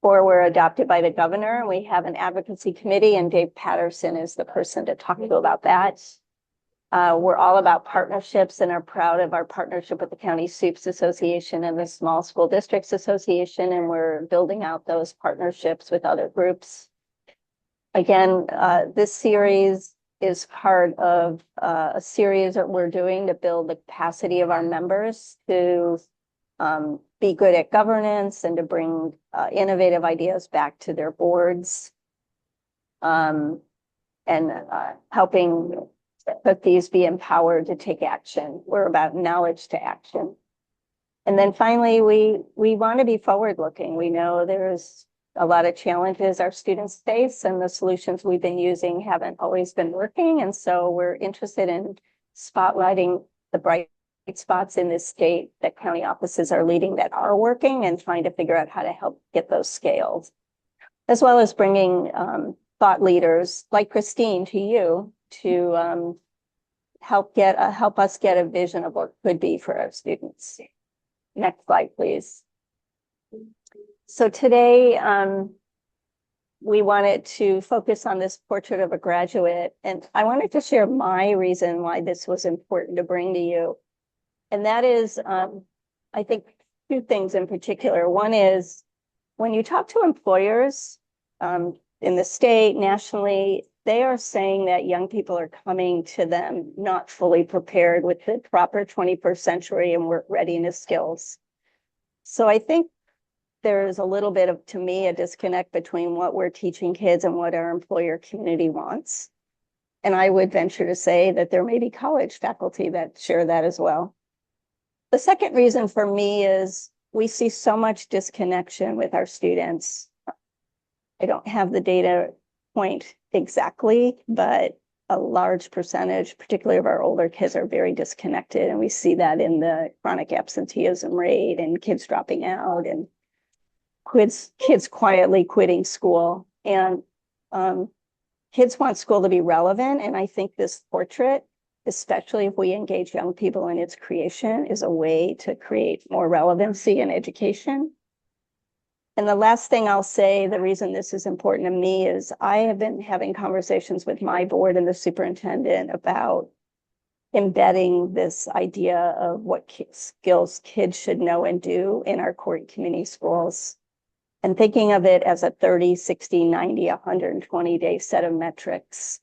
4 were adopted by the governor. We have an advocacy committee, and Dave Patterson is the person to talk to about that. We're all about partnerships and are proud of our partnership with the County Soups Association and the Small School Districts Association, and we're building out those partnerships with other groups. Again, this series is part of a series that we're doing to build the capacity of our members to be good at governance and to bring innovative ideas back to their boards, and helping that these be empowered to take action. We're about knowledge to action. And then finally, we want to be forward-looking. We know there's a lot of challenges our students face, and the solutions we've been using haven't always been working. And so we're interested in spotlighting the bright spots in this state that county offices are leading that are working, and trying to figure out how to help get those scaled, as well as bringing thought leaders like Christine to you to help us get a vision of what could be for our students. Next slide, please. So today, we wanted to focus on this portrait of a graduate, and I wanted to share my reason why this was important to bring to you. And that is, I think, 2 things in particular. One is, when you talk to employers in the state, nationally, they are saying that young people are coming to them not fully prepared with the proper 21st century and work readiness skills. So I think there's a little bit of, to me, a disconnect between what we're teaching kids and what our employer community wants. And I would venture to say that there may be college faculty that share that as well. The second reason for me is we see so much disconnection with our students. I don't have the data point exactly, but a large percentage, particularly of our older kids, are very disconnected. And we see that in the chronic absenteeism rate and kids dropping out and kids quietly quitting school. And kids want school to be relevant. And I think this portrait, especially if we engage young people in its creation, is a way to create more relevancy in education. And the last thing I'll say, the reason this is important to me, is I have been having conversations with my board and the superintendent about embedding this idea of what skills kids should know and do in our core community schools, and thinking of it as a 30, 60, 90, 120-day set of metrics.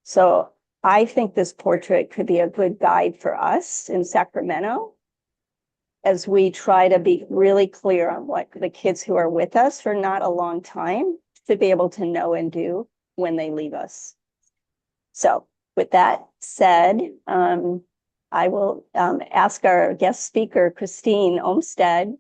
So I think this portrait could be a good guide for us in Sacramento as we try to be really clear on what the kids who are with us for not a long time should be able to know and do when they leave us. So with that said, I will ask our guest speaker, Christine Olmstead,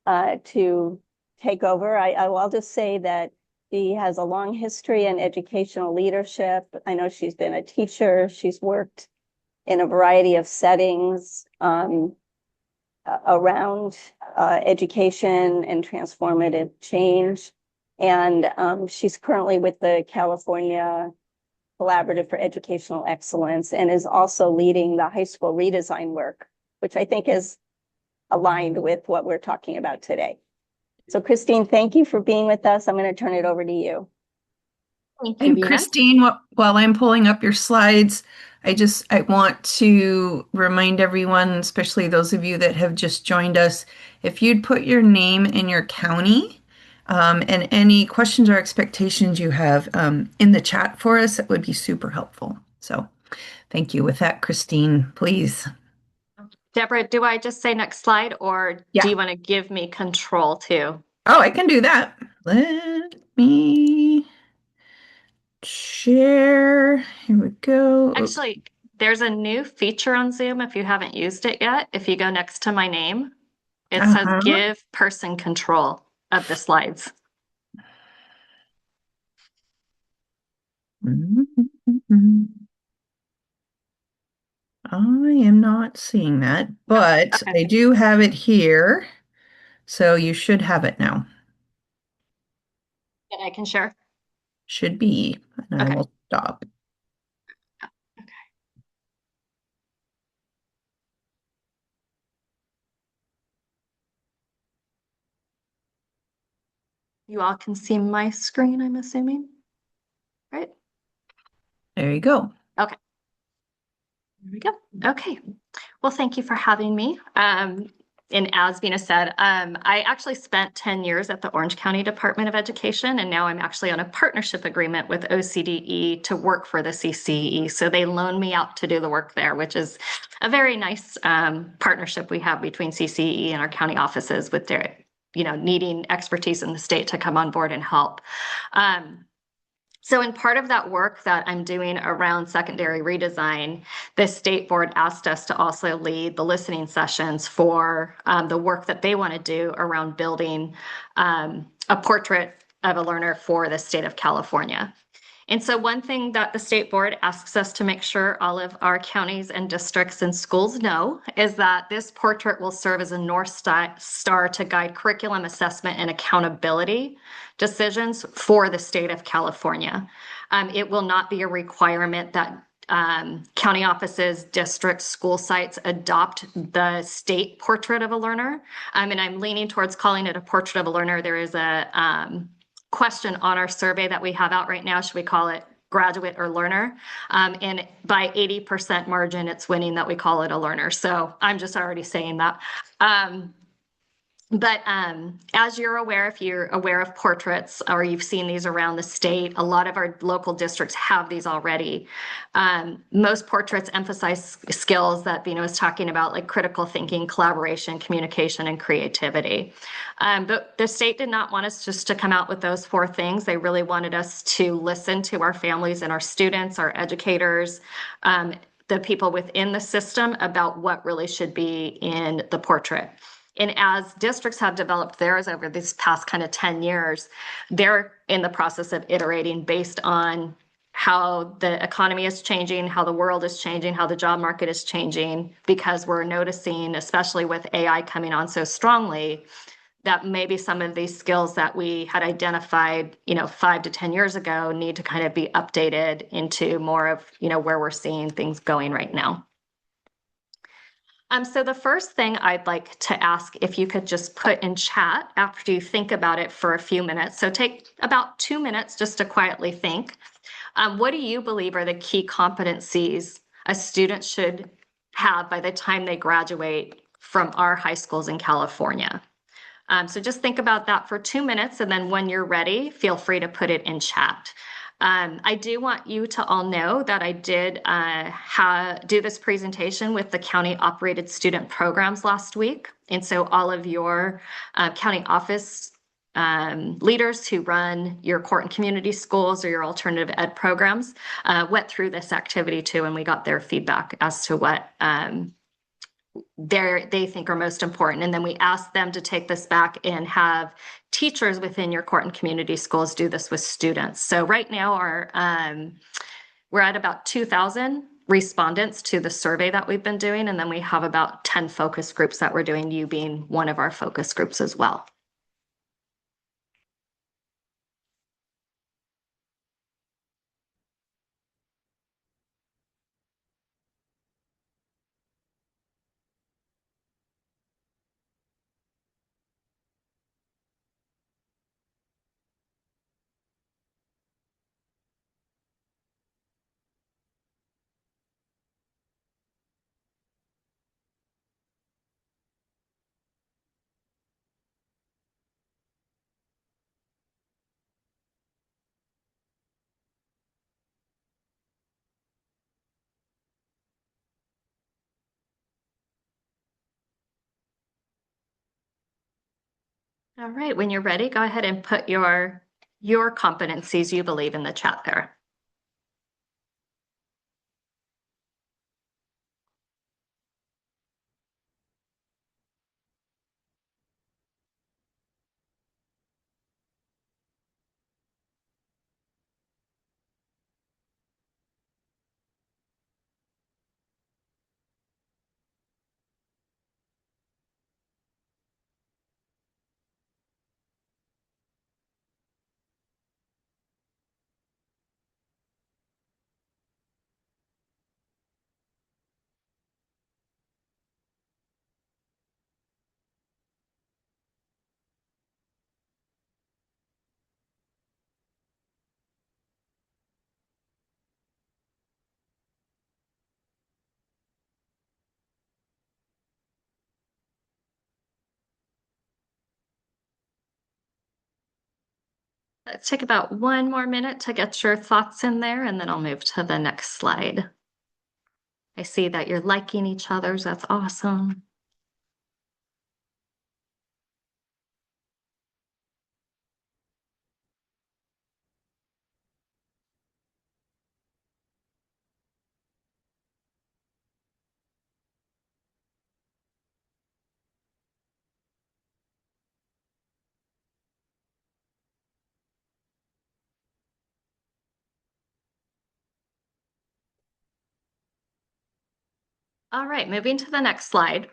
to take over. I'll just say that she has a long history in educational leadership. I know she's been a teacher. She's worked in a variety of settings around education and transformative change. And she's currently with the California Collaborative for Educational Excellence, and is also leading the high school redesign work, which I think is aligned with what we're talking about today. So Christine, thank you for being with us. I'm going to turn it over to you. Thank you, Rena. Christine, while I'm pulling up your slides, I want to remind everyone, especially those of you that have just joined us, if you'd put your name and your county and any questions or expectations you have in the chat for us, that would be super helpful. So thank you. With that, Christine, please. Deborah, do I just say next slide, or do you want to give me control too? Oh, I can do that. Let me share. Here we go. Actually, there's a new feature on Zoom if you haven't used it yet. If you go next to my name, it says give person control of the slides. I am not seeing that, but I do have it here. So you should have it now. And I can share? Should be. And I will stop. You all can see my screen, I'm assuming, right? There you go. Okay. There we go. Okay. Well, thank you for having me. And as Vina said, I actually spent 10 years at the Orange County Department of Education, and now I'm actually on a partnership agreement with OCDE to work for the CCE. So they loan me out to do the work there, which is a very nice partnership we have between CCE and our county offices with their, needing expertise in the state to come on board and help. So in part of that work that I'm doing around secondary redesign, the state board asked us to also lead the listening sessions for the work that they want to do around building a portrait of a learner for the state of California. And so one thing that the state board asks us to make sure all of our counties and districts and schools know is that this portrait will serve as a North Star to guide curriculum assessment and accountability decisions for the state of California. It will not be a requirement that county offices, districts, school sites adopt the state portrait of a learner. And I'm leaning towards calling it a portrait of a learner. There is a question on our survey that we have out right now. Should we call it graduate or learner? And by 80% margin, it's winning that we call it a learner. So I'm just already saying that. But as you're aware, if you're aware of portraits or you've seen these around the state, a lot of our local districts have these already. Most portraits emphasize skills that Bino was talking about, like critical thinking, collaboration, communication, and creativity. But the state did not want us just to come out with those 4 things. They really wanted us to listen to our families and our students, our educators, the people within the system about what really should be in the portrait. And as districts have developed theirs over this past kind of 10 years, they're in the process of iterating based on how the economy is changing, how the world is changing, how the job market is changing, because we're noticing, especially with AI coming on so strongly, that maybe some of these skills that we had identified, 5 to 10 years ago need to kind of be updated into more of, where we're seeing things going right now. So the first thing I'd like to ask if you could just put in chat after you think about it for a few minutes. So take about 2 minutes just to quietly think. What do you believe are the key competencies a student should have by the time they graduate from our high schools in California? So just think about that for 2 minutes, and then when you're ready, feel free to put it in chat. I do want you to all know that I did do this presentation with the county operated student programs last week. And so all of your county office leaders who run your court and community schools or your alternative ed programs went through this activity too, and we got their feedback as to what they think are most important. And then we asked them to take this back and have teachers within your court and community schools do this with students. So right now we're at about 2,000 respondents to the survey that we've been doing. And then we have about 10 focus groups that we're doing, you being one of our focus groups as well. All right, when you're ready, go ahead and put your competencies you believe in the chat there. Let's take about one more minute to get your thoughts in there, and then I'll move to the next slide. I see that you're liking each other's. That's awesome. All right, moving to the next slide.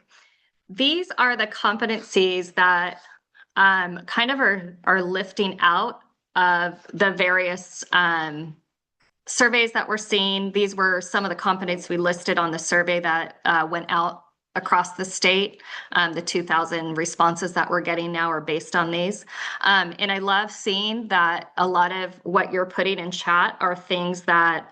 These are the competencies that kind of are lifting out of the various surveys that we're seeing. These were some of the competencies we listed on the survey that went out across the state. The 2,000 responses that we're getting now are based on these. And I love seeing that a lot of what you're putting in chat are things that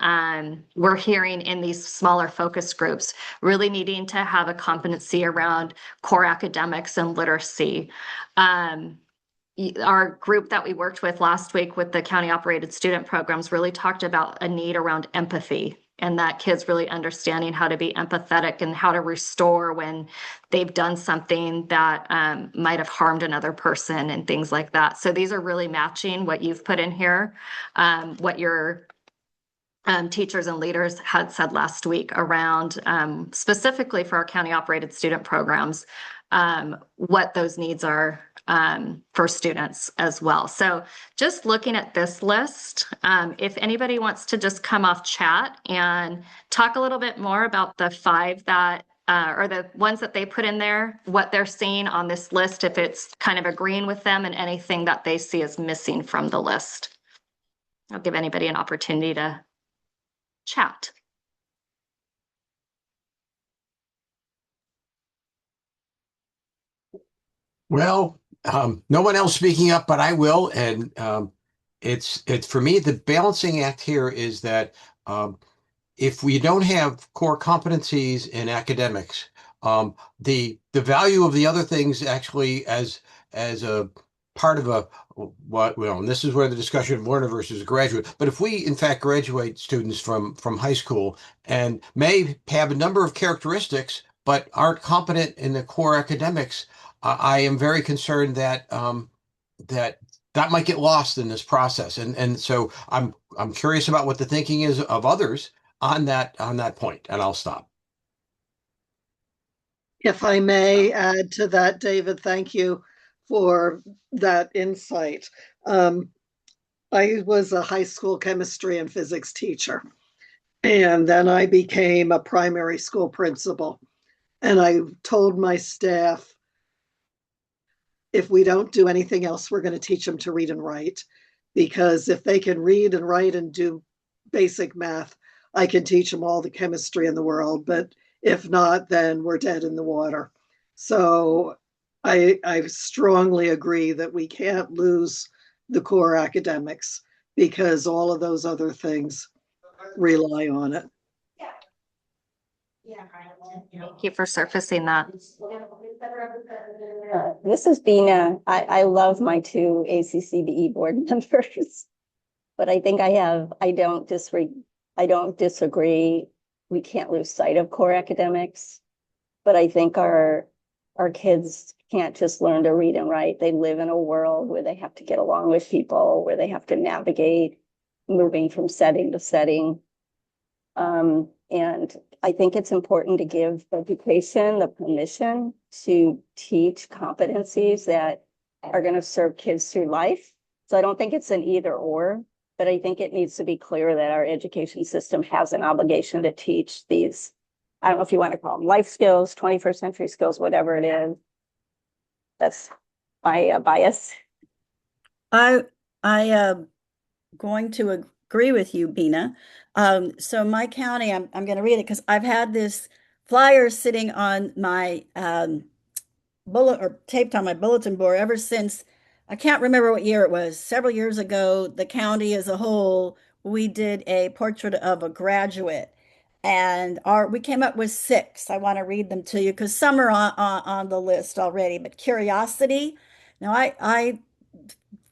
we're hearing in these smaller focus groups, really needing to have a competency around core academics and literacy. Our group that we worked with last week with the county operated student programs really talked about a need around empathy, and that kids really understanding how to be empathetic and how to restore when they've done something that might have harmed another person and things like that. So these are really matching what you've put in here, what your teachers and leaders had said last week around specifically for our county operated student programs, what those needs are for students as well. So just looking at this list, if anybody wants to just come off chat and talk a little bit more about the 5 that or the ones that they put in there, what they're seeing on this list, if it's kind of agreeing with them and anything that they see is missing from the list. I'll give anybody an opportunity to chat. Well, no one else speaking up, but I will. And it's for me, the balancing act here is that if we don't have core competencies in academics, the value of the other things actually as a part of a what well, and this is where the discussion of learner versus graduate. But if we in fact graduate students from high school and may have a number of characteristics but aren't competent in the core academics, I am very concerned that that that might get lost in this process. And so I'm curious about what the thinking is of others on that point, and I'll stop. If I may add to that, David, thank you for that insight. I was a high school chemistry and physics teacher, and then I became a primary school principal. And I told my staff, if we don't do anything else, we're going to teach them to read and write. Because if they can read and write and do basic math, I can teach them all the chemistry in the world. But if not, then we're dead in the water. So I strongly agree that we can't lose the core academics because all of those other things rely on it. Thank you for surfacing that. This is Bina. I love my 2 ACCBE board members, but I think I don't disagree. We can't lose sight of core academics, but I think our kids can't just learn to read and write. They live in a world where they have to get along with people, where they have to navigate moving from setting to setting. And I think it's important to give education the permission to teach competencies that are going to serve kids through life. So I don't think it's an either or, but I think it needs to be clear that our education system has an obligation to teach these, I don't know if you want to call them life skills, 21st century skills, whatever it is. That's my bias. I going to agree with you, Bina. So my county, I'm going to read it because I've had this flyer sitting on my bullet or taped on my bulletin board ever since. I can't remember what year it was. Several years ago, the county as a whole, we did a portrait of a graduate, and we came up with 6. I want to read them to you because some are on the list already. But curiosity. Now, I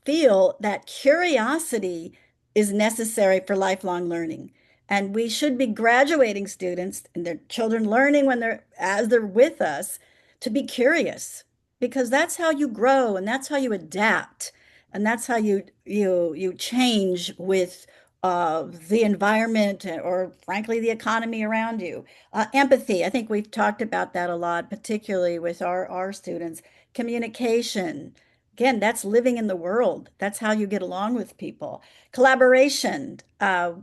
feel that curiosity is necessary for lifelong learning. And we should be graduating students and their children learning as they're with us to be curious, because that's how you grow and that's how you adapt and that's how you change with the environment or frankly the economy around you. Empathy, I think we've talked about that a lot, particularly with our students. Communication, again, that's living in the world. That's how you get along with people. Collaboration,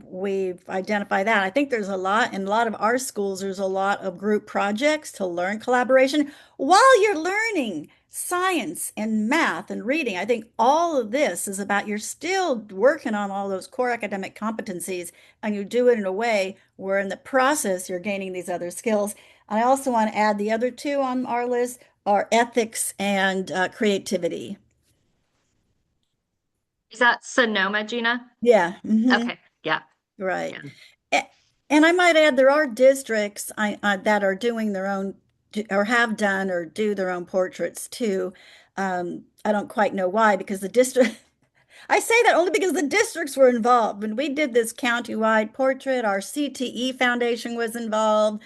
we've identified that. I think there's a lot, in a lot of our schools, there's a lot of group projects to learn collaboration while you're learning science and math and reading. I think all of this is about you're still working on all those core academic competencies, and you do it in a way where in the process you're gaining these other skills. And I also want to add the other two on our list are ethics and creativity. Is that Sonoma, Gina? Yeah. Okay. Yeah. Right. And I might add, there are districts that are doing their own, or have done, or do their own portraits too. I don't quite know why, because the district, I say that only because the districts were involved. When we did this countywide portrait, our CTE Foundation was involved,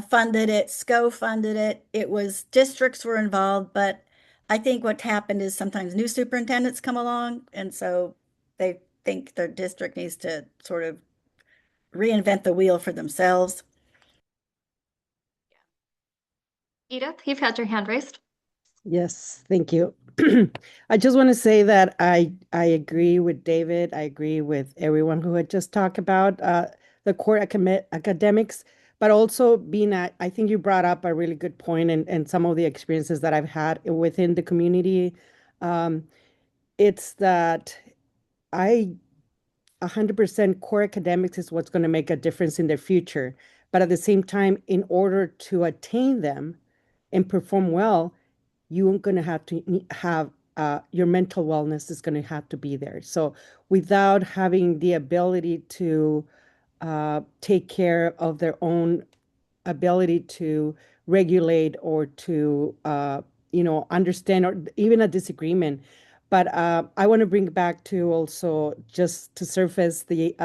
funded it, SCO funded it. It was districts were involved, but I think what happened is sometimes new superintendents come along, and so they think their district needs to sort of reinvent the wheel for themselves. Edith, you've had your hand raised. Yes, thank you. I just want to say that I agree with David. I agree with everyone who had just talked about the core academics, but also Bina, I think you brought up a really good point, and some of the experiences that I've had within the community. It's that I 100% core academics is what's going to make a difference in their future. But at the same time, in order to attain them and perform well, you're going to have your mental wellness is going to have to be there. So without having the ability to take care of their own ability to regulate or to understand or even a disagreement. But I want to bring back to also just to surface the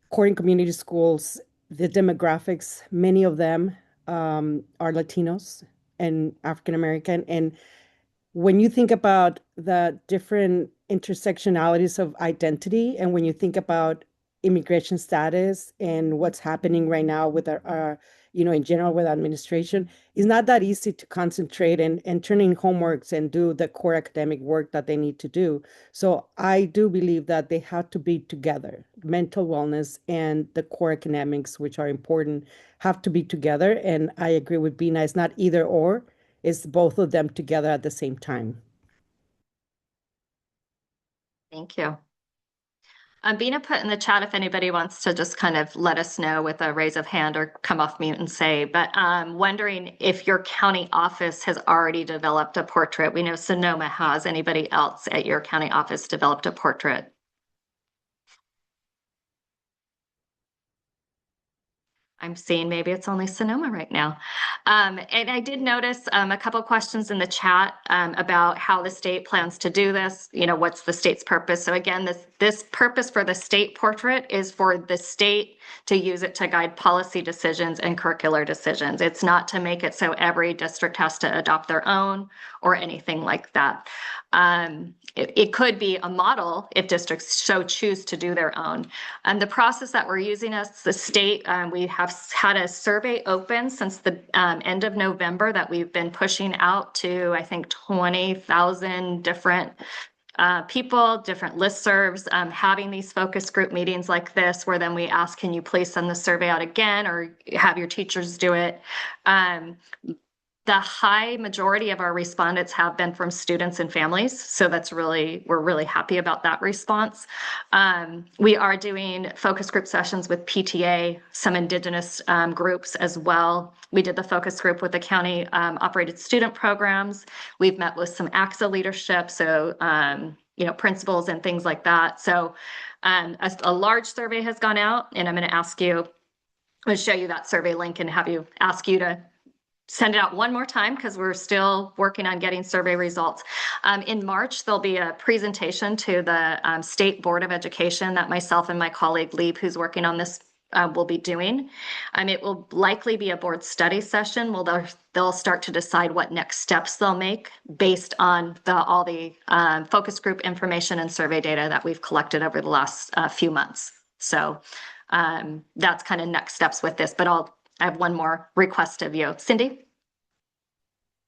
core and community schools, the demographics. Many of them are Latinos and African American, and when you think about the different intersectionalities of identity, and when you think about immigration status and what's happening right now with our in general with administration, it's not that easy to concentrate and turn in homeworks and do the core academic work that they need to do. So I do believe that they have to be together. Mental wellness and the core academics, which are important, have to be together. And I agree with Bina, it's not either or, it's both of them together at the same time. Thank you. Bina put in the chat if anybody wants to just kind of let us know with a raise of hand or come off mute and say, but I'm wondering if your county office has already developed a portrait. We know Sonoma has. Anybody else at your county office developed a portrait? I'm seeing maybe it's only Sonoma right now. And I did notice a couple questions in the chat about how the state plans to do this. What's the state's purpose? So again, this purpose for the state portrait is for the state to use it to guide policy decisions and curricular decisions. It's not to make it so every district has to adopt their own or anything like that. It could be a model if districts so choose to do their own. And the process that we're using as the state, we have had a survey open since the end of November that we've been pushing out to, I think, 20,000 different people, different listservs, having these focus group meetings like this, where then we ask, can you please send the survey out again or have your teachers do it? The high majority of our respondents have been from students and families. So we're really happy about that response. We are doing focus group sessions with PTA, some Indigenous groups as well. We did the focus group with the county operated student programs. We've met with some ACCCBE leadership, so principals and things like that. So a large survey has gone out, and I'm going to show you that survey link and ask you to send it out one more time because we're still working on getting survey results. In March, there'll be a presentation to the State Board of Education that myself and my colleague Lieb, who's working on this, will be doing. It will likely be a board study session. They'll start to decide what next steps they'll make based on all the focus group information and survey data that we've collected over the last few months. So that's kind of next steps with this, but I have one more request of you. Cindy?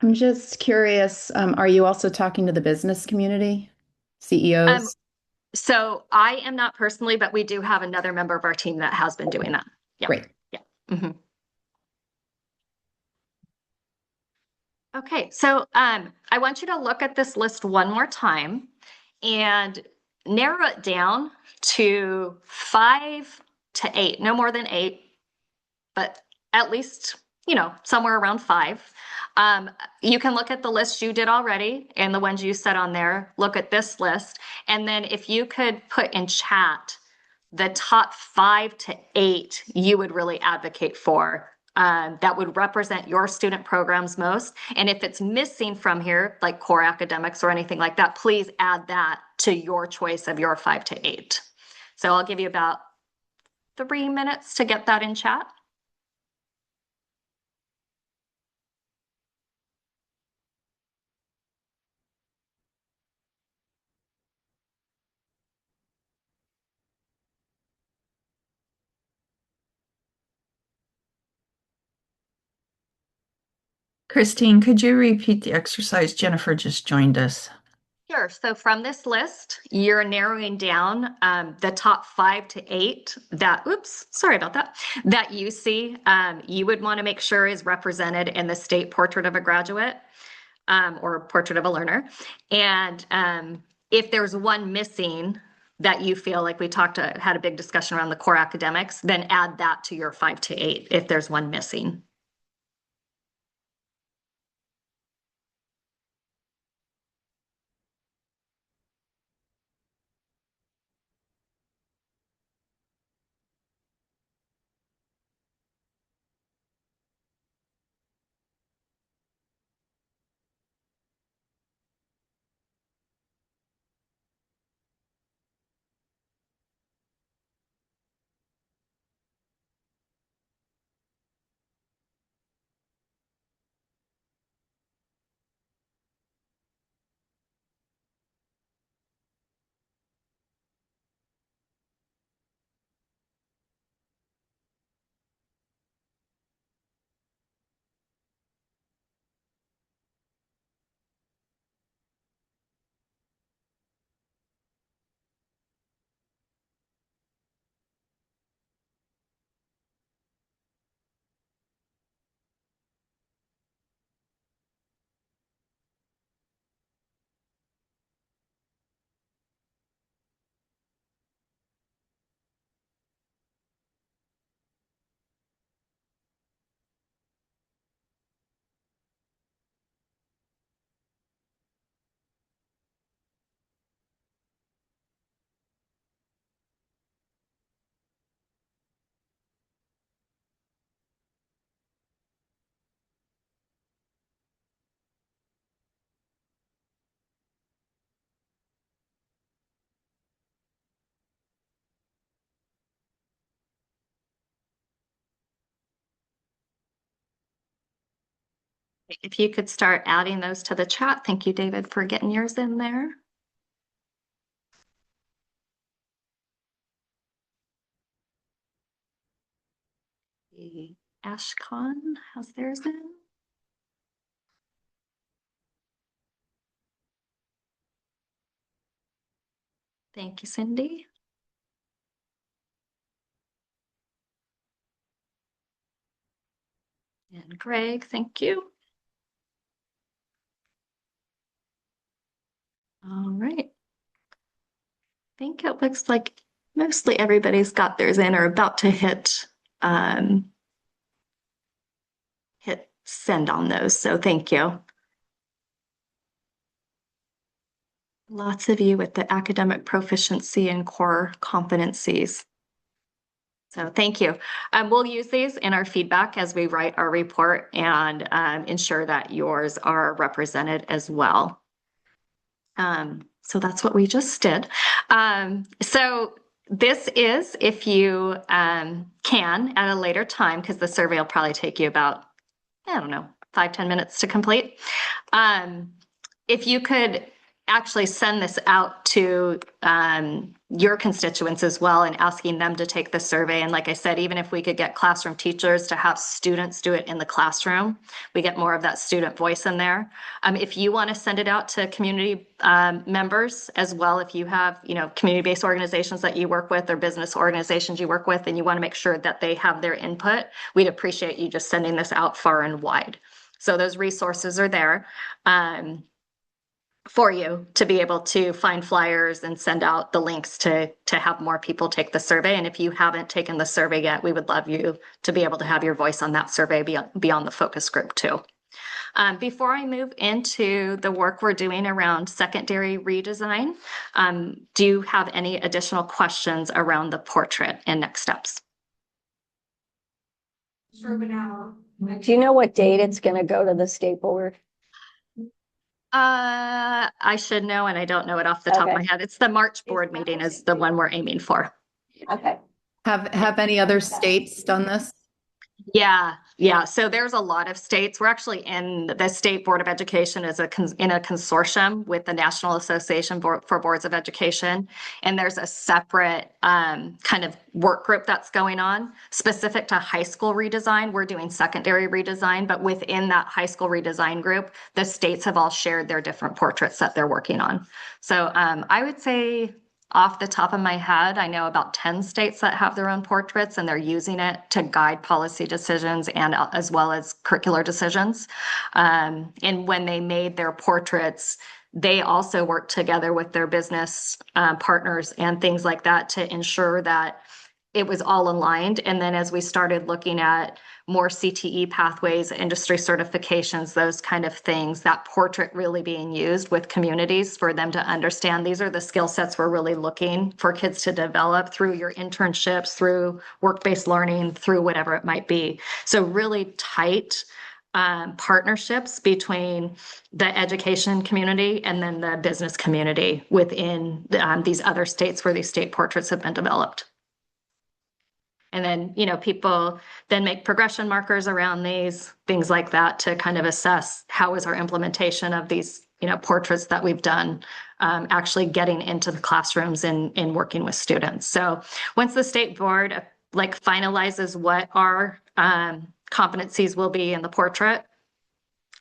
I'm just curious, are you also talking to the business community, CEOs? So I am not personally, but we do have another member of our team that has been doing that. Yeah. Great. Yeah. Mm-hmm. Okay, so I want you to look at this list one more time and narrow it down to 5 to 8, no more than 8, but at least, somewhere around 5. You can look at the list you did already and the ones you set on there, look at this list, and then if you could put in chat the top 5 to 8 you would really advocate for, that would represent your student programs most. And if it's missing from here, like core academics or anything like that, please add that to your choice of your 5 to 8. So I'll give you about 3 minutes to get that in chat. Christine, could you repeat the exercise? Jennifer just joined us. Sure. So from this list, you're narrowing down the top 5 to 8 that, sorry about that, that you see you would want to make sure is represented in the state portrait of a graduate or portrait of a learner. And if there's one missing that you feel like we had a big discussion around the core academics, then add that to your 5 to 8 if there's one missing. If you could start adding those to the chat. Thank you, David, for getting yours in there. Ashcon has theirs in. Thank you, Cindy. And Greg, thank you. All right. I think it looks like mostly everybody's got theirs in or about to hit send on those. So thank you. Lots of you with the academic proficiency and core competencies. So thank you. We'll use these in our feedback as we write our report and ensure that yours are represented as well. So that's what we just did. So this is, if you can, at a later time, because the survey will probably take you about, I don't know, 5-10 minutes to complete. If you could actually send this out to your constituents as well and asking them to take the survey. And like I said, even if we could get classroom teachers to have students do it in the classroom, we get more of that student voice in there. If you want to send it out to community members as well, if you have, community-based organizations that you work with or business organizations you work with, and you want to make sure that they have their input, we'd appreciate you just sending this out far and wide. So those resources are there. For you to be able to find flyers and send out the links to have more people take the survey. And if you haven't taken the survey yet, we would love you to be able to have your voice on that survey beyond the focus group too. Before I move into the work we're doing around secondary redesign, do you have any additional questions around the portrait and next steps? Sure, but now, do you know what date it's going to go to the state board? I should know, and I don't know it off the top of my head. It's the March board meeting is the one we're aiming for. Okay. Have any other states done this? Yeah. So there's a lot of states. We're actually in the State Board of Education in a consortium with the National Association for Boards of Education. And there's a separate kind of work group that's going on specific to high school redesign. We're doing secondary redesign, but within that high school redesign group, the states have all shared their different portraits that they're working on. So I would say, off the top of my head, I know about 10 states that have their own portraits, and they're using it to guide policy decisions and as well as curricular decisions. And when they made their portraits, they also worked together with their business partners and things like that to ensure that it was all aligned. And then as we started looking at more CTE pathways, industry certifications, those kind of things, that portrait really being used with communities for them to understand these are the skill sets we're really looking for kids to develop through your internships, through work-based learning, through whatever it might be. So really tight partnerships between the education community and then the business community within these other states where these state portraits have been developed. And then, people then make progression markers around these, things like that to kind of assess how is our implementation of these, portraits that we've done actually getting into the classrooms and working with students. So once the state board finalizes what our competencies will be in the portrait,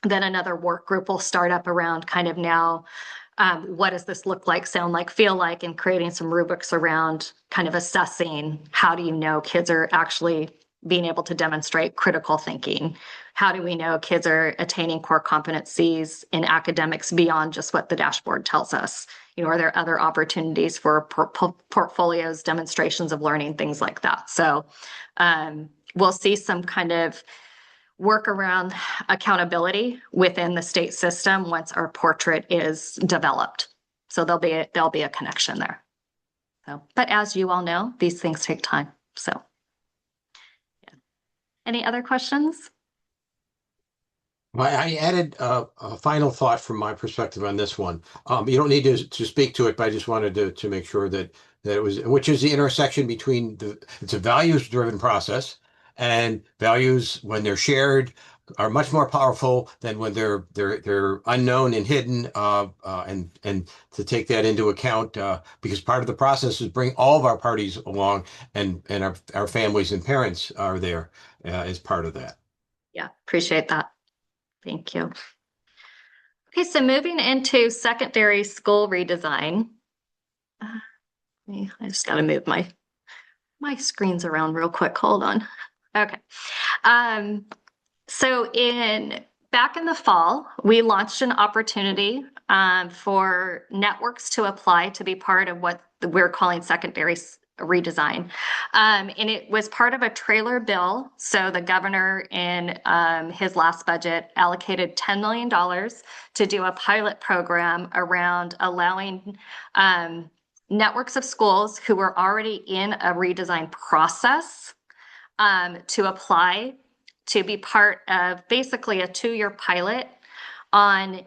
then another work group will start up around kind of now what does this look like, sound like, feel like, and creating some rubrics around kind of assessing how do you know kids are actually being able to demonstrate critical thinking? How do we know kids are attaining core competencies in academics beyond just what the dashboard tells us? Are there other opportunities for portfolios, demonstrations of learning, things like that? So we'll see some kind of work around accountability within the state system once our portrait is developed. So there'll be a connection there. So, but as you all know, these things take time. So, yeah. Any other questions? Well, I added a final thought from my perspective on this one. You don't need to speak to it, but I just wanted to make sure that it was, which is the intersection between it's a values-driven process, and values, when they're shared, are much more powerful than when they're unknown and hidden. And to take that into account, because part of the process is bring all of our parties along, and our families and parents are there as part of that. Yeah, appreciate that. Thank you. Okay, so moving into secondary school redesign. I just got to move my screens around real quick. Hold on. Okay. So back in the fall, we launched an opportunity for networks to apply to be part of what we're calling secondary redesign. And it was part of a trailer bill. So the governor in his last budget allocated $10 million to do a pilot program around allowing networks of schools who were already in a redesign process to apply to be part of basically a 2-year pilot on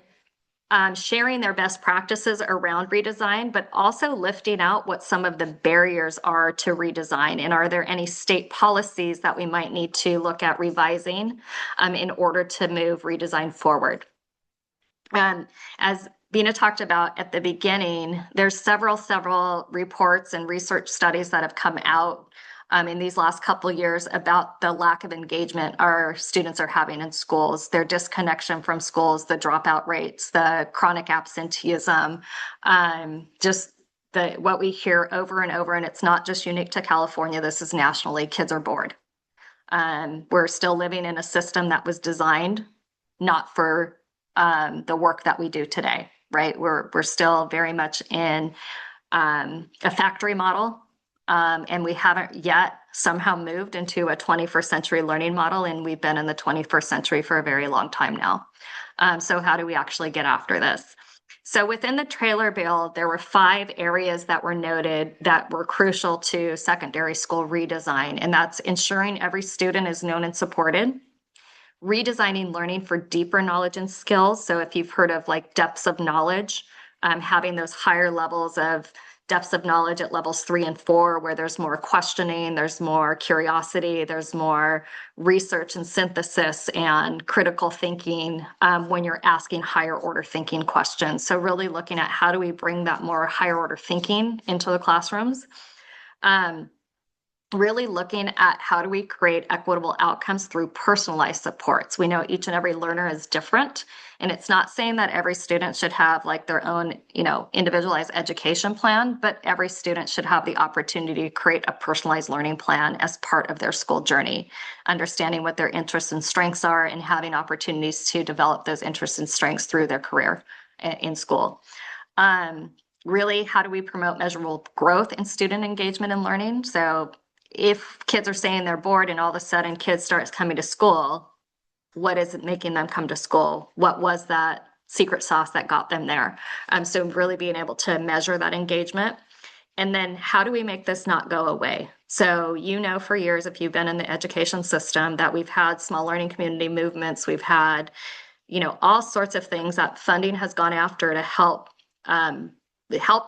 sharing their best practices around redesign, but also lifting out what some of the barriers are to redesign. And are there any state policies that we might need to look at revising in order to move redesign forward? As Bina talked about at the beginning, there's several reports and research studies that have come out in these last couple of years about the lack of engagement our students are having in schools, their disconnection from schools, the dropout rates, the chronic absenteeism, just what we hear over and over, and it's not just unique to California, this is nationally, kids are bored. We're still living in a system that was designed not for the work that we do today, right? We're still very much in a factory model, and we haven't yet somehow moved into a 21st century learning model, and we've been in the 21st century for a very long time now. So how do we actually get after this? So within the trailer bill, there were 5 areas that were noted that were crucial to secondary school redesign, and that's ensuring every student is known and supported, redesigning learning for deeper knowledge and skills. So if you've heard of like depths of knowledge, having those higher levels of depths of knowledge at levels 3 and 4, where there's more questioning, there's more curiosity, there's more research and synthesis and critical thinking when you're asking higher order thinking questions. So really looking at how do we bring that more higher order thinking into the classrooms. Really looking at how do we create equitable outcomes through personalized supports. We know each and every learner is different, and it's not saying that every student should have like their own, individualized education plan, but every student should have the opportunity to create a personalized learning plan as part of their school journey, understanding what their interests and strengths are and having opportunities to develop those interests and strengths through their career in school. Really, how do we promote measurable growth in student engagement and learning? So if kids are saying they're bored and all of a sudden kids start coming to school, what is it making them come to school? What was that secret sauce that got them there? So really being able to measure that engagement. And then how do we make this not go away? So, for years, if you've been in the education system, that we've had small learning community movements, we've had, all sorts of things that funding has gone after to help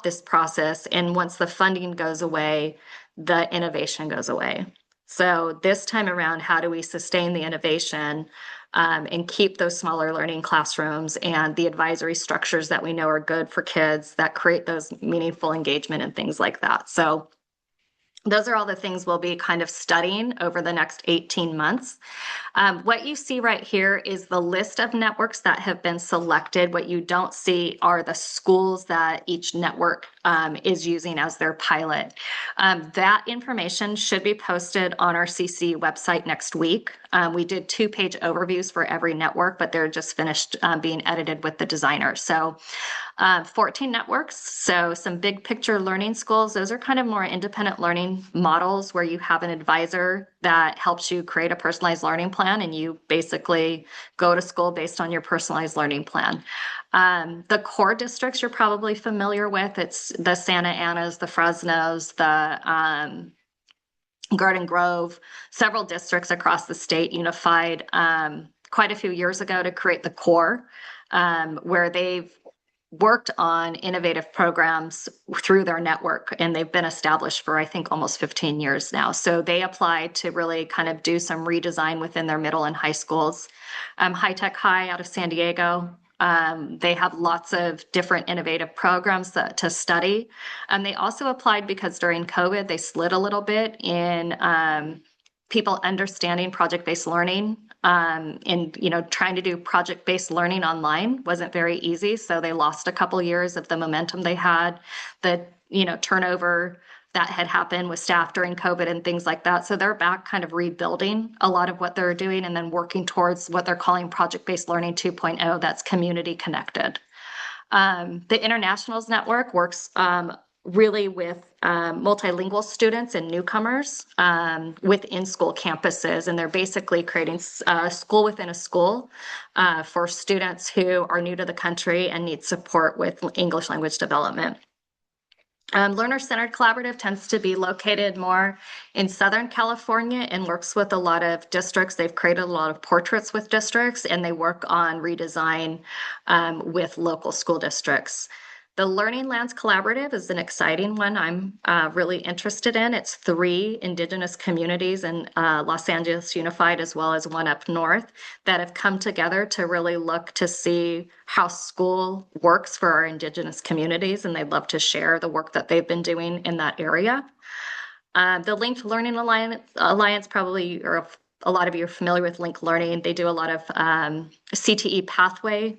this process. And once the funding goes away, the innovation goes away. So this time around, how do we sustain the innovation and keep those smaller learning classrooms and the advisory structures that we know are good for kids that create those meaningful engagement and things like that? So those are all the things we'll be kind of studying over the next 18 months. What you see right here is the list of networks that have been selected. What you don't see are the schools that each network is using as their pilot. That information should be posted on our CC website next week. We did 2-page overviews for every network, but they're just finished being edited with the designer. So 14 networks, so some big picture learning schools. Those are kind of more independent learning models where you have an advisor that helps you create a personalized learning plan, and you basically go to school based on your personalized learning plan. The core districts you're probably familiar with. It's the Santa Anas, the Fresnos, the Garden Grove, several districts across the state unified quite a few years ago to create the core, where they've worked on innovative programs through their network, and they've been established for, I think, almost 15 years now. So they applied to really kind of do some redesign within their middle and high schools. High Tech High out of San Diego, they have lots of different innovative programs to study. They also applied because during COVID, they slid a little bit in people understanding project-based learning. And trying to do project-based learning online wasn't very easy. So they lost a couple years of the momentum they had, the turnover that had happened with staff during COVID and things like that. So they're back kind of rebuilding a lot of what they're doing and then working towards what they're calling project-based learning 2.0, that's community connected. The Internationals Network works really with multilingual students and newcomers within school campuses, and they're basically creating a school within a school for students who are new to the country and need support with English language development. Learner-centered collaborative tends to be located more in Southern California and works with a lot of districts. They've created a lot of portraits with districts, and they work on redesign with local school districts. The Learning Lands Collaborative is an exciting one I'm really interested in. It's 3 Indigenous communities in Los Angeles Unified, as well as one up north, that have come together to really look to see how school works for our Indigenous communities, and they'd love to share the work that they've been doing in that area. The Linked Learning Alliance probably, or a lot of you are familiar with Linked Learning. They do a lot of CTE pathway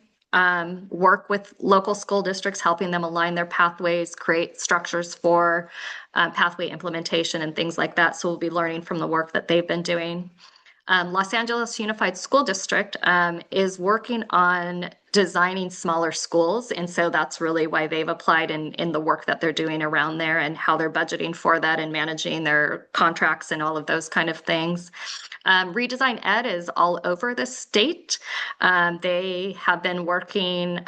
work with local school districts, helping them align their pathways, create structures for pathway implementation and things like that. So we'll be learning from the work that they've been doing. Los Angeles Unified School District is working on designing smaller schools. And so that's really why they've applied in the work that they're doing around there and how they're budgeting for that and managing their contracts and all of those kind of things. Redesign Ed is all over the state. They have been working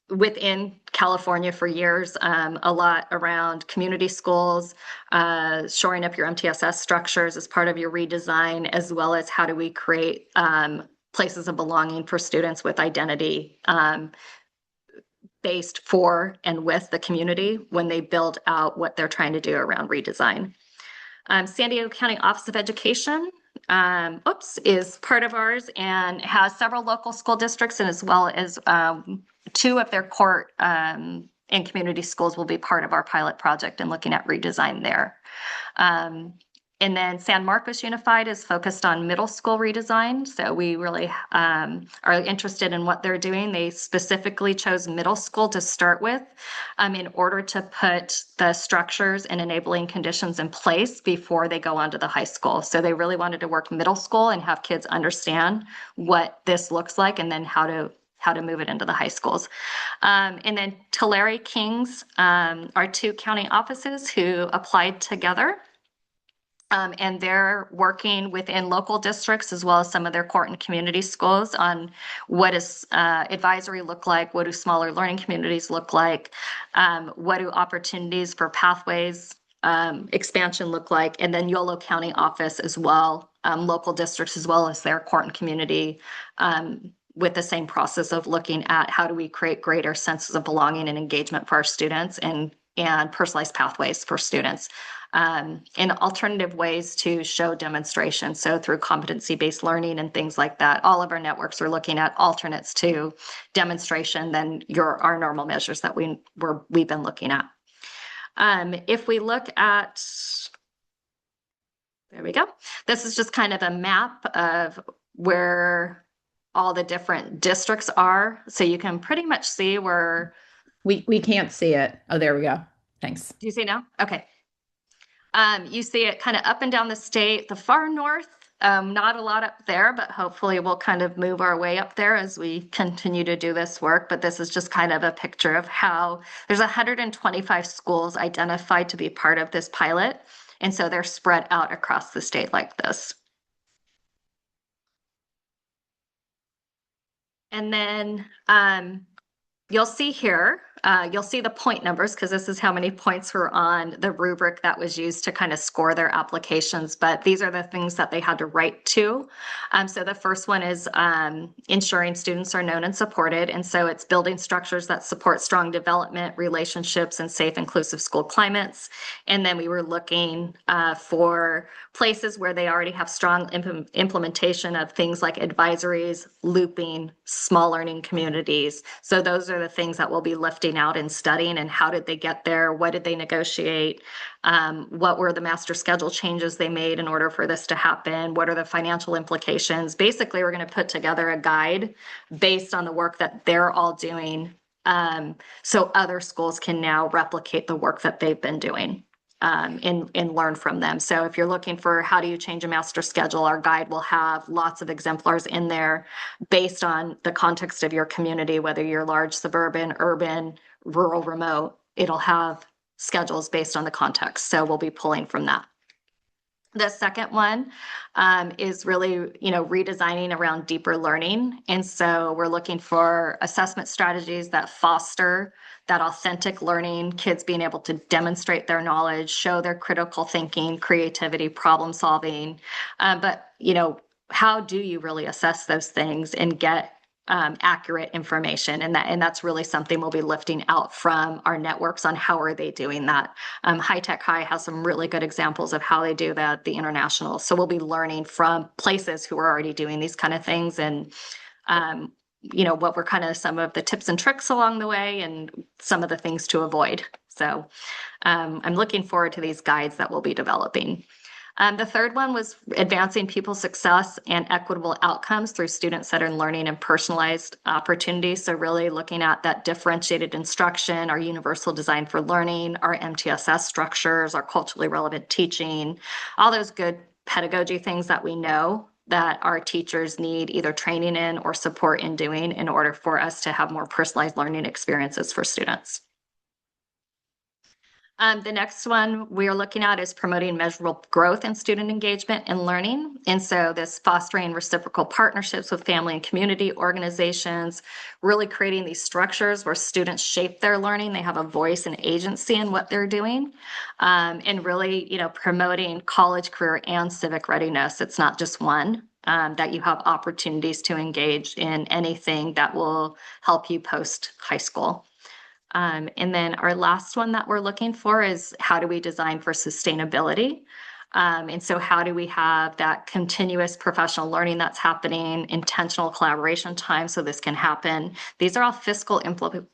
within California for years, a lot around community schools, shoring up your MTSS structures as part of your redesign, as well as how do we create places of belonging for students with identity based for and with the community when they build out what they're trying to do around redesign. San Diego County Office of Education is part of ours and has several local school districts, and as well as 2 of their court and community schools will be part of our pilot project and looking at redesign there. And then San Marcos Unified is focused on middle school redesign. So we really are interested in what they're doing. They specifically chose middle school to start with in order to put the structures and enabling conditions in place before they go on to the high school. So they really wanted to work middle school and have kids understand what this looks like and then how to move it into the high schools. And then Tulare Kings are 2 county offices who applied together. And they're working within local districts as well as some of their court and community schools on what does advisory look like, what do smaller learning communities look like, what do opportunities for pathways expansion look like, and then Yolo County office as well, local districts as well as their court and community with the same process of looking at how do we create greater senses of belonging and engagement for our students and personalized pathways for students. And alternative ways to show demonstration. So through competency-based learning and things like that, all of our networks are looking at alternates to demonstration than our normal measures that we've been looking at. If we look at, there we go. This is just kind of a map of where all the different districts are. So you can pretty much see where. We can't see it. Oh, there we go. Thanks. Do you see now? Okay. You see it kind of up and down the state, the far north, not a lot up there, but hopefully we'll kind of move our way up there as we continue to do this work. But this is just kind of a picture of how there's 125 schools identified to be part of this pilot. And so they're spread out across the state like this. And then you'll see here, you'll see the point numbers because this is how many points were on the rubric that was used to kind of score their applications. But these are the things that they had to write to. So the first one is ensuring students are known and supported. And so it's building structures that support strong development, relationships, and safe, inclusive school climates. And then we were looking for places where they already have strong implementation of things like advisories, looping, small learning communities. So those are the things that we'll be lifting out and studying, and how did they get there? What did they negotiate? What were the master schedule changes they made in order for this to happen? What are the financial implications? Basically, we're going to put together a guide based on the work that they're all doing, so other schools can now replicate the work that they've been doing. And learn from them. So if you're looking for how do you change a master schedule, our guide will have lots of exemplars in there based on the context of your community, whether you're large, suburban, urban, rural, remote, it'll have schedules based on the context. So we'll be pulling from that. The second one is really, redesigning around deeper learning. And so we're looking for assessment strategies that foster that authentic learning, kids being able to demonstrate their knowledge, show their critical thinking, creativity, problem solving. But, how do you really assess those things and get accurate information? And that's really something we'll be lifting out from our networks on how are they doing that. High Tech High has some really good examples of how they do that, the international. So we'll be learning from places who are already doing these kind of things, and what were kind of some of the tips and tricks along the way and some of the things to avoid. So I'm looking forward to these guides that we'll be developing. The third one was advancing pupil success and equitable outcomes through student-centered learning and personalized opportunities. So really looking at that differentiated instruction, our universal design for learning, our MTSS structures, our culturally relevant teaching, all those good pedagogy things that we know that our teachers need either training in or support in doing in order for us to have more personalized learning experiences for students. The next one we're looking at is promoting measurable growth in student engagement and learning. And so this fostering reciprocal partnerships with family and community organizations, really creating these structures where students shape their learning. They have a voice and agency in what they're doing, and really, promoting college, career, and civic readiness. It's not just one. That you have opportunities to engage in anything that will help you post high school. And then our last one that we're looking for is how do we design for sustainability? And so how do we have that continuous professional learning that's happening, intentional collaboration time so this can happen? These are all fiscal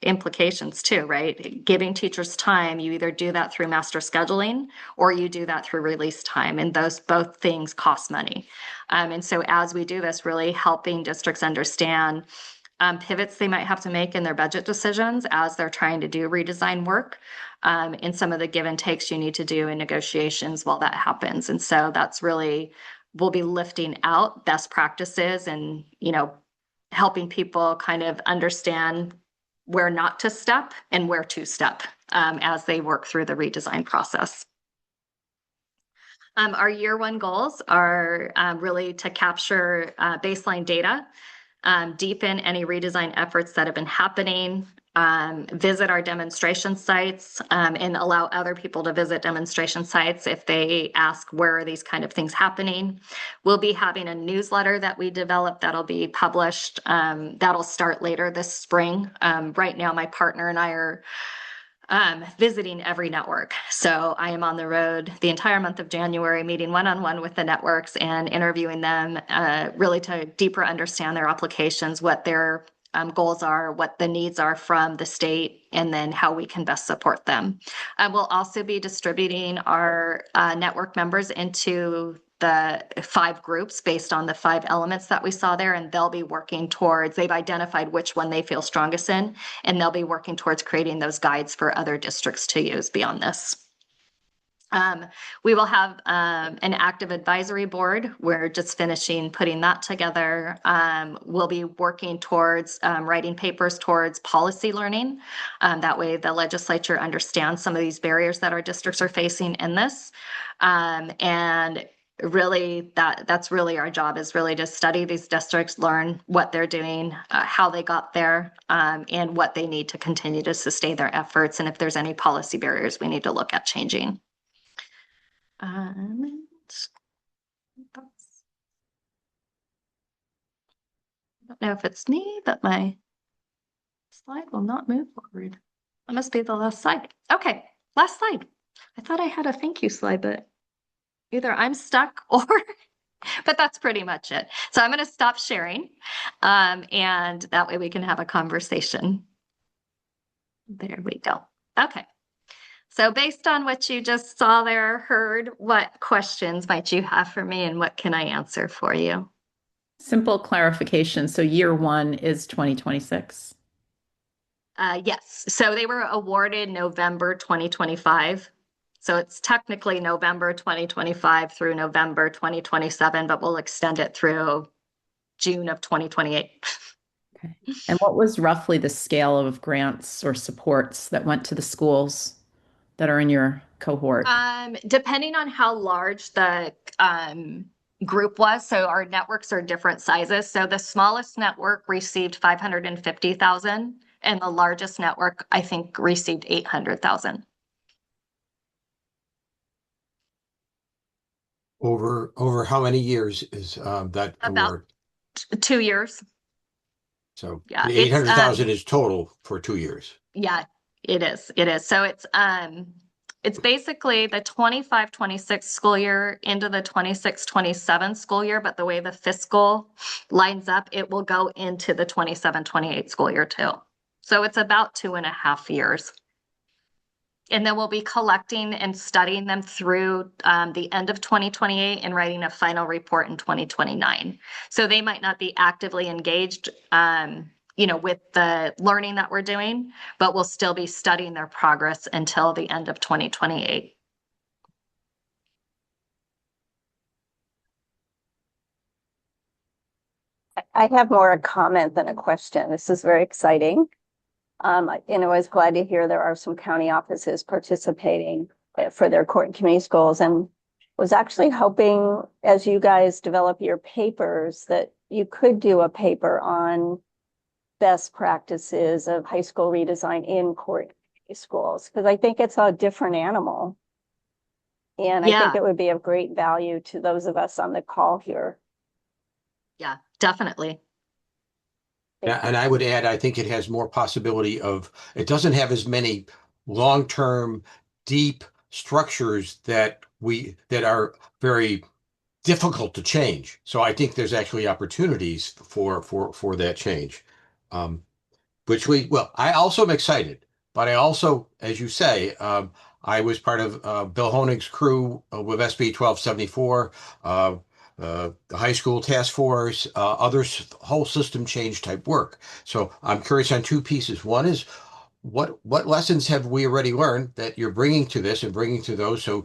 implications too, right? Giving teachers time, you either do that through master scheduling or you do that through release time, and those both things cost money. And so as we do this, really helping districts understand pivots they might have to make in their budget decisions as they're trying to do redesign work, and some of the give and takes you need to do in negotiations while that happens. And so that's really, we'll be lifting out best practices and, helping people kind of understand where not to step and where to step as they work through the redesign process. Our year one goals are really to capture baseline data, deepen any redesign efforts that have been happening, visit our demonstration sites, and allow other people to visit demonstration sites if they ask where are these kind of things happening. We'll be having a newsletter that we developed that'll be published. That'll start later this spring. Right now, my partner and I are visiting every network. So I am on the road the entire month of January, meeting one-on-one with the networks and interviewing them, really to deeper understand their applications, what their goals are, what the needs are from the state, and then how we can best support them. We'll also be distributing our network members into the 5 groups based on the 5 elements that we saw there, and they'll be working towards, they've identified which one they feel strongest in, and they'll be working towards creating those guides for other districts to use beyond this. We will have an active advisory board. We're just finishing putting that together. We'll be working towards writing papers towards policy learning. That way the legislature understands some of these barriers that our districts are facing in this. And really that's really our job, is really to study these districts, learn what they're doing, how they got there, and what they need to continue to sustain their efforts, and if there's any policy barriers we need to look at changing. I don't know if it's me, but my slide will not move forward. That must be the last slide. Okay, last slide. I thought I had a thank you slide, but either I'm stuck or, but that's pretty much it. So I'm going to stop sharing, and that way we can have a conversation. There we go. Okay. So based on what you just saw there, heard, what questions might you have for me and what can I answer for you? Simple clarification. So year one is 2026? Yes. So they were awarded November 2025. So it's technically November 2025 through November 2027, but we'll extend it through June of 2028. Okay. And what was roughly the scale of grants or supports that went to the schools that are in your cohort? Depending on how large the group was, so our networks are different sizes. So the smallest network received 550,000, and the largest network, I think, received 800,000. Over how many years is that About award? 2 years. So Yeah, the it's 800,000 is total for 2 years. yeah, it is. It is. So it's basically the 25-26 school year into the 26-27 school year, but the way the fiscal lines up, it will go into the 27-28 school year too. So it's about 2.5 years. And then we'll be collecting and studying them through the end of 2028 and writing a final report in 2029. So they might not be actively engaged, with the learning that we're doing, but we'll still be studying their progress until the end of 2028. I have more a comment than a question. This is very exciting. And I was glad to hear there are some county offices participating for their court and community schools, and was actually hoping as you guys develop your papers that you could do a paper on best practices of high school redesign in court and community schools, because I think it's a different animal. And I think it would be of great value to those of us on the call here. Yeah, definitely. Yeah, and I would add, I think it has more possibility of, it doesn't have as many long-term, deep structures that are very difficult to change. So I think there's actually opportunities for that change. I also am excited, but I also, as you say, I was part of Bill Honig's crew with SB 1274, the high school task force, others, whole system change type work. So I'm curious on two pieces. One is what lessons have we already learned that you're bringing to this and bringing to those? So,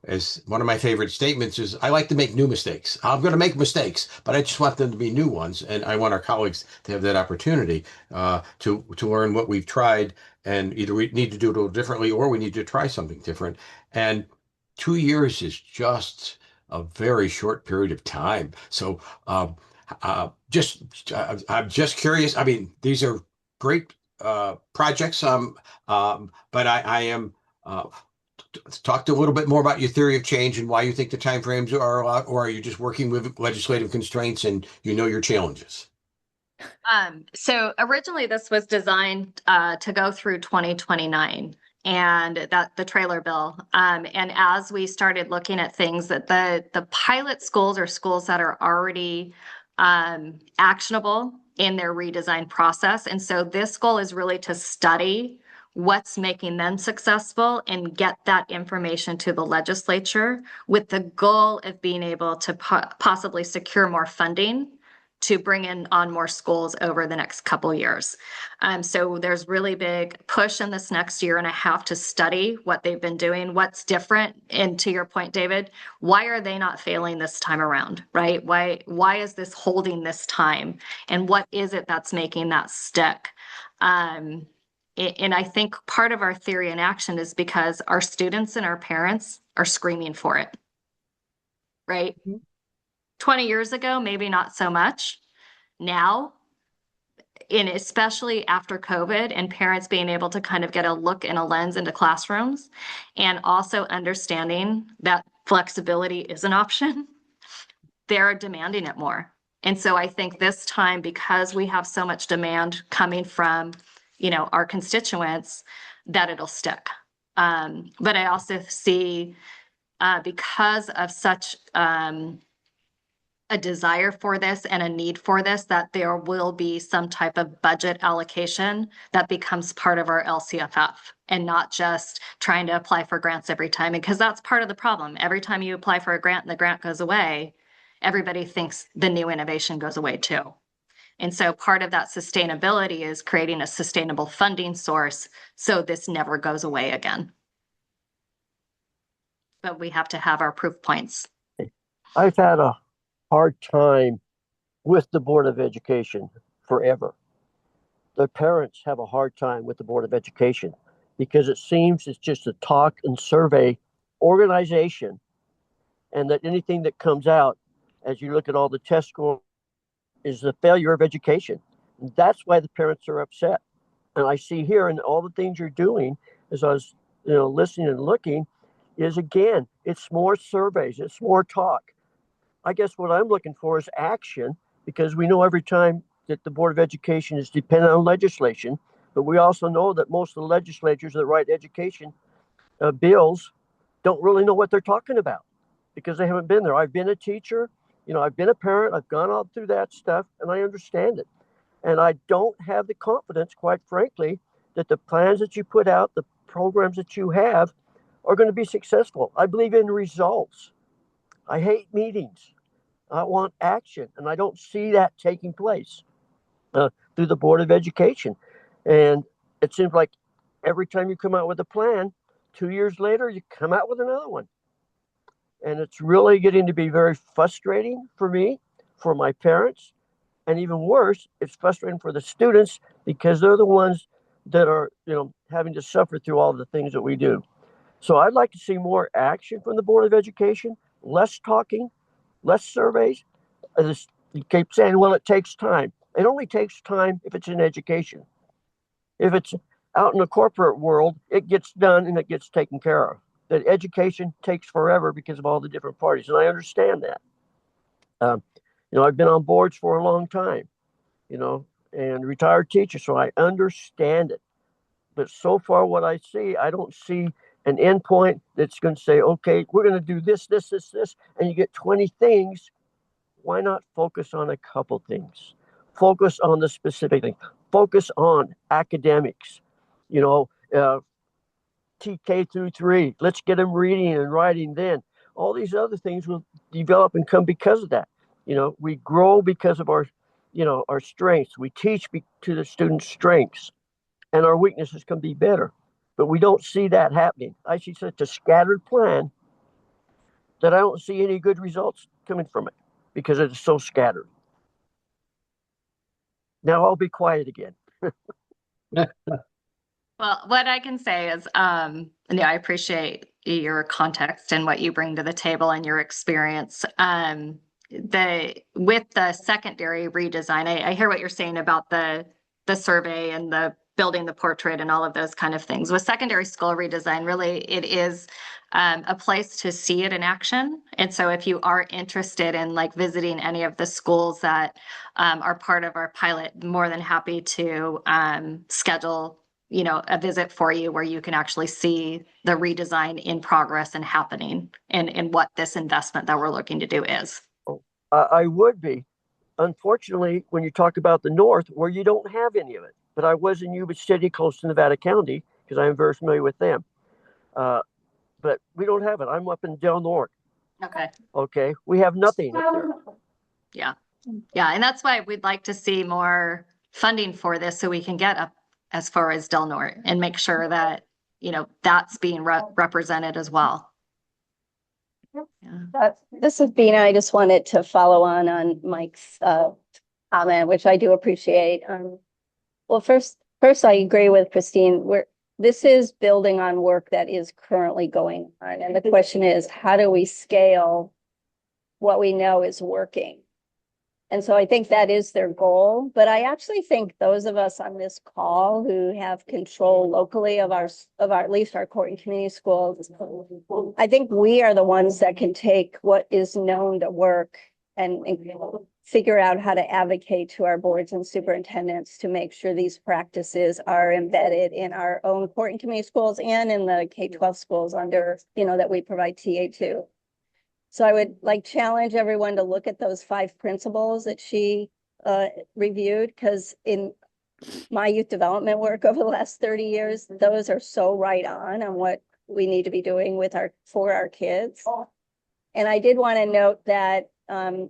as one of my favorite statements is, I like to make new mistakes. I'm going to make mistakes, but I just want them to be new ones. And I want our colleagues to have that opportunity to learn what we've tried, and either we need to do it a little differently or we need to try something different. And 2 years is just a very short period of time. So I'm just curious. I mean, these are great projects. But I am talked a little bit more about your theory of change and why you think the timeframes are a lot, or are you just working with legislative constraints and your challenges? So originally this was designed to go through 2029 and that the trailer bill. And as we started looking at things that the pilot schools are schools that are already actionable in their redesign process. And so this goal is really to study what's making them successful and get that information to the legislature with the goal of being able to possibly secure more funding to bring in on more schools over the next couple years. So there's really big push in this next year and a half to study what they've been doing, what's different. And to your point, David, why are they not failing this time around, right? Why is this holding this time? And what is it that's making that stick? And I think part of our theory in action is because our students and our parents are screaming for it, right? Mm-hmm. 20 years ago, maybe not so much. Now, and especially after COVID and parents being able to kind of get a look and a lens into classrooms and also understanding that flexibility is an option, they're demanding it more. And so I think this time, because we have so much demand coming from, our constituents, that it'll stick. But I also see because of such a desire for this and a need for this, that there will be some type of budget allocation that becomes part of our LCFF and not just trying to apply for grants every time. Because that's part of the problem. Every time you apply for a grant and the grant goes away, everybody thinks the new innovation goes away too. And so part of that sustainability is creating a sustainable funding source so this never goes away again. But we have to have our proof points. I've had a hard time with the Board of Education forever. The parents have a hard time with the Board of Education because it seems it's just a talk and survey organization, and that anything that comes out as you look at all the test scores is the failure of education. And that's why the parents are upset. And I see here in all the things you're doing, as I was listening and looking, is again, it's more surveys, it's more talk. I guess what I'm looking for is action, because we know every time that the Board of Education is dependent on legislation, but we also know that most of the legislatures that write education bills don't really know what they're talking about because they haven't been there. I've been a teacher, I've been a parent, I've gone all through that stuff, and I understand it. And I don't have the confidence, quite frankly, that the plans that you put out, the programs that you have, are going to be successful. I believe in results. I hate meetings. I want action, and I don't see that taking place through the Board of Education. And it seems like every time you come out with a plan, 2 years later, you come out with another one. And it's really getting to be very frustrating for me, for my parents, and even worse, it's frustrating for the students because they're the ones that are, having to suffer through all the things that we do. So I'd like to see more action from the Board of Education, less talking, less surveys. You keep saying, well, it takes time. It only takes time if it's in education. If it's out in the corporate world, it gets done and it gets taken care of. That education takes forever because of all the different parties, and I understand that. I've been on boards for a long time, and retired teacher, so I understand it. But so far, what I see, I don't see an endpoint that's going to say, okay, we're going to do this, and you get 20 things. Why not focus on a couple things? Focus on the specific thing. Focus on academics, TK through 3. Let's get them reading and writing then. All these other things will develop and come because of that. We grow because of our strengths. We teach to the students' strengths, and our weaknesses can be better. But we don't see that happening. I see such a scattered plan that I don't see any good results coming from it because it is so scattered. Now I'll be quiet again. Well, what I can say is, I appreciate your context and what you bring to the table and your experience. With the secondary redesign, I hear what you're saying about the survey and the building the portrait and all of those kind of things. With secondary school redesign, really, it is a place to see it in action. And so if you are interested in visiting any of the schools that are part of our pilot, more than happy to schedule a visit for you where you can actually see the redesign in progress and happening and what this investment that we're looking to do is. I would be. Unfortunately, when you talk about the North, where you don't have any of it, but I was in Yuba City, close to Nevada County, because I am very familiar with them. But we don't have it. I'm up in Del Norte. Okay. We have nothing up there. Yeah. And that's why we'd like to see more funding for this so we can get up as far as Del Norte and make sure that, that's being represented as well. Yeah. This is Bina. I just wanted to follow on Mike's comment, which I do appreciate. Well, first, I agree with Christine. This is building on work that is currently going on. And the question is, how do we scale what we know is working? And so I think that is their goal. But I actually think those of us on this call who have control locally of our at least our court and community schools, I think we are the ones that can take what is known to work and figure out how to advocate to our boards and superintendents to make sure these practices are embedded in our own court and community schools and in the K-12 schools under, that we provide TA to. So I would challenge everyone to look at those 5 principles that she reviewed, because in my youth development work over the last 30 years, those are so right on what we need to be doing for our kids. And I did want to note that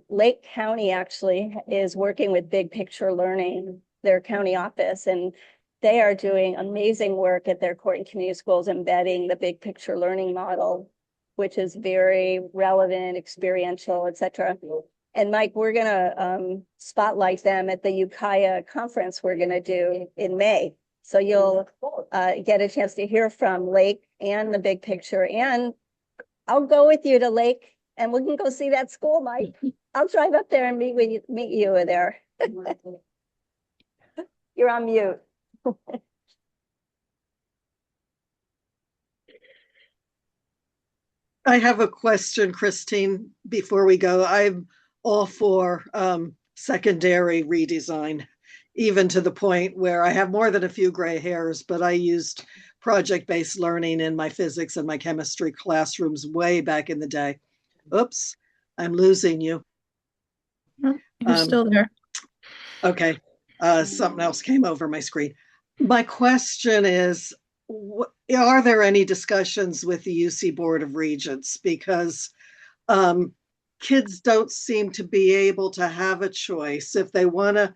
Lake County actually is working with Big Picture Learning, their county office, and they are doing amazing work at their court and community schools, embedding the Big Picture Learning model, which is very relevant, experiential, etc. And Mike, we're going to spotlight them at the Ukiah conference we're going to do in May. So you'll get a chance to hear from Lake and the big picture. And I'll go with you to Lake and we can go see that school, Mike. I'll drive up there and meet you there. You're on mute. I have a question, Christine, before we go. I'm all for secondary redesign, even to the point where I have more than a few gray hairs, but I used project-based learning in my physics and my chemistry classrooms way back in the day. Oops, I'm losing you. You're still there. Okay, something else came over my screen. My question is, are there any discussions with the UC Board of Regents? Because kids don't seem to be able to have a choice if they want to.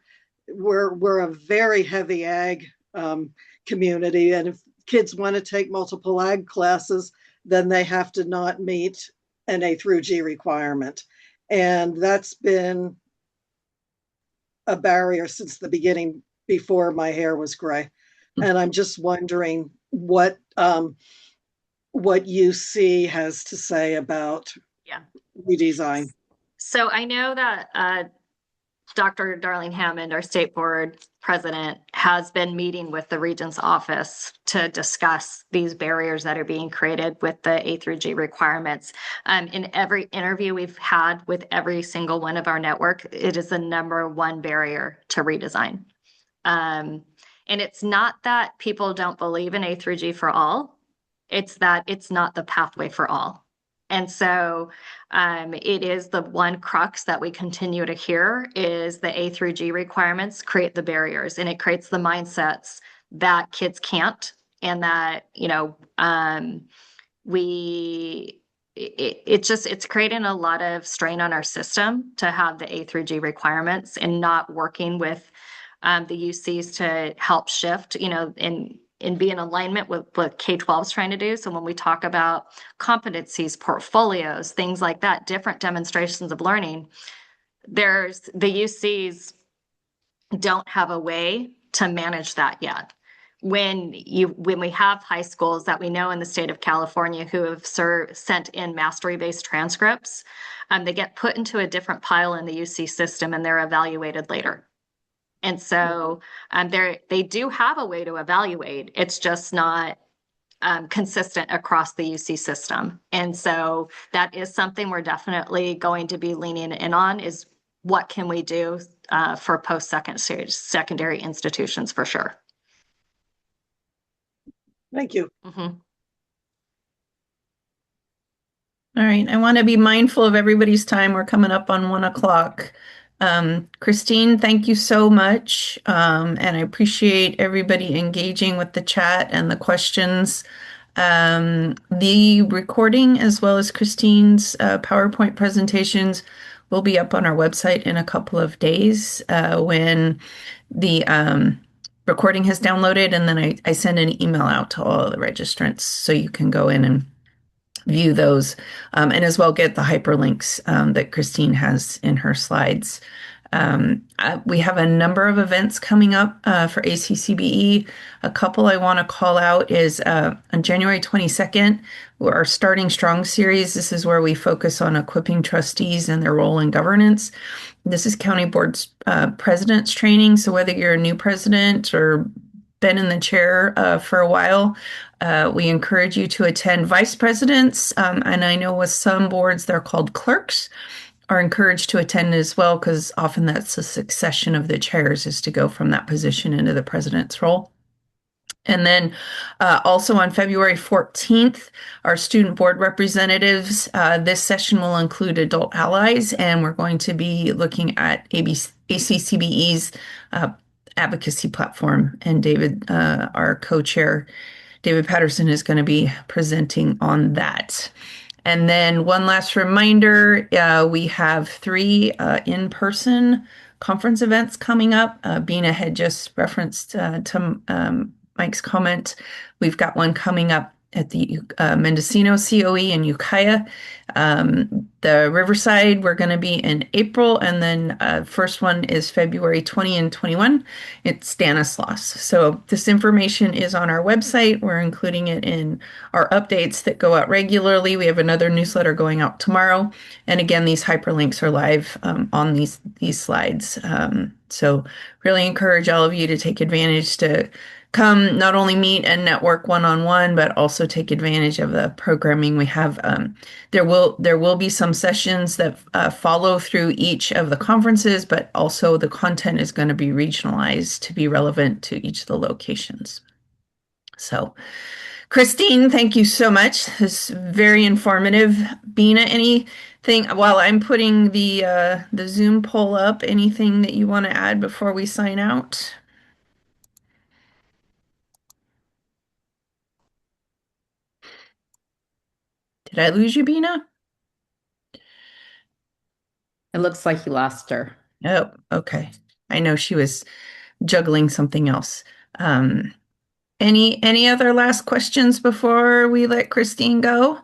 We're a very heavy ag community, and if kids want to take multiple ag classes, then they have to not meet an A through G requirement, and that's been a barrier since the beginning, before my hair was gray. And I'm just wondering what UC has to say about redesign. So I know that Dr. Darlene Hammond, our state board president, has been meeting with the Regents office to discuss these barriers that are being created with the A through G requirements. In every interview we've had with every single one of our network, it is the number one barrier to redesign. And it's not that people don't believe in A through G for all, it's that it's not the pathway for all. And so it is the one crux that we continue to hear is the A through G requirements create the barriers, and it creates the mindsets that kids can't, and that, it's creating a lot of strain on our system to have the A through G requirements and not working with the UCs to help shift, and be in alignment with what K-12 is trying to do. So when we talk about competencies, portfolios, things like that, different demonstrations of learning, the UCs don't have a way to manage that yet. When we have high schools that we know in the state of California who have sent in mastery-based transcripts, they get put into a different pile in the UC system and they're evaluated later. And so they do have a way to evaluate. It's just not consistent across the UC system. And so that is something we're definitely going to be leaning in on, is what can we do for post-secondary institutions for sure. Thank you. Mm-hmm. All right, I want to be mindful of everybody's time. We're coming up on 1 o'clock. Christine, thank you so much. And I appreciate everybody engaging with the chat and the questions. The recording, as well as Christine's PowerPoint presentations, will be up on our website in a couple of days when the recording has downloaded. And then I send an email out to all the registrants so you can go in and view those, and as well get the hyperlinks that Christine has in her slides. We have a number of events coming up for ACCBE. A couple I want to call out is on January 22nd, our Starting Strong series. This is where we focus on equipping trustees and their role in governance. This is County Board's president's training. So whether you're a new president or been in the chair for a while, we encourage you to attend. Vice presidents, and I know with some boards they're called clerks, are encouraged to attend as well, because often that's a succession of the chairs, is to go from that position into the president's role. And then also on February 14th, our student board representatives, this session will include adult allies, and we're going to be looking at ACCBE's advocacy platform. And David, our co-chair, David Patterson, is going to be presenting on that. And then one last reminder, we have 3 in-person conference events coming up. Bina had just referenced to Mike's comment. We've got one coming up at the Mendocino COE in Ukiah. The Riverside, we're going to be in April, and then first one is February 20 and 21. It's Stanislaus. So this information is on our website. We're including it in our updates that go out regularly. We have another newsletter going out tomorrow. And again, these hyperlinks are live on these slides. So really encourage all of you to take advantage to come not only meet and network one-on-one, but also take advantage of the programming we have. There will be some sessions that follow through each of the conferences, but also the content is going to be regionalized to be relevant to each of the locations. So, Christine, thank you so much. This is very informative. Bina, anything while I'm putting the Zoom poll up, anything that you want to add before we sign out? Did I lose you, Bina? It looks like you lost her. Oh, okay. I know she was juggling something else. Any other last questions before we let Christine go?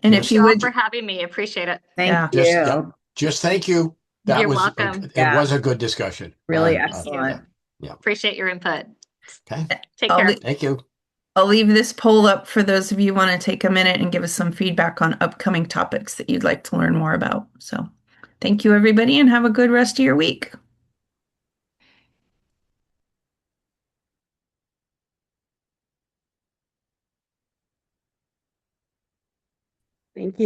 And Yes. if you Thank you all would, for having me. Appreciate it. Thank Yeah. you. Just thank you. That You're was welcome. it was a good discussion. Really Thank you. excellent. Appreciate your input. Okay. Take care. Thank you. I'll leave this poll up for those of you who want to take a minute and give us some feedback on upcoming topics that you'd like to learn more about. So thank you, everybody, and have a good rest of your week. Thank you.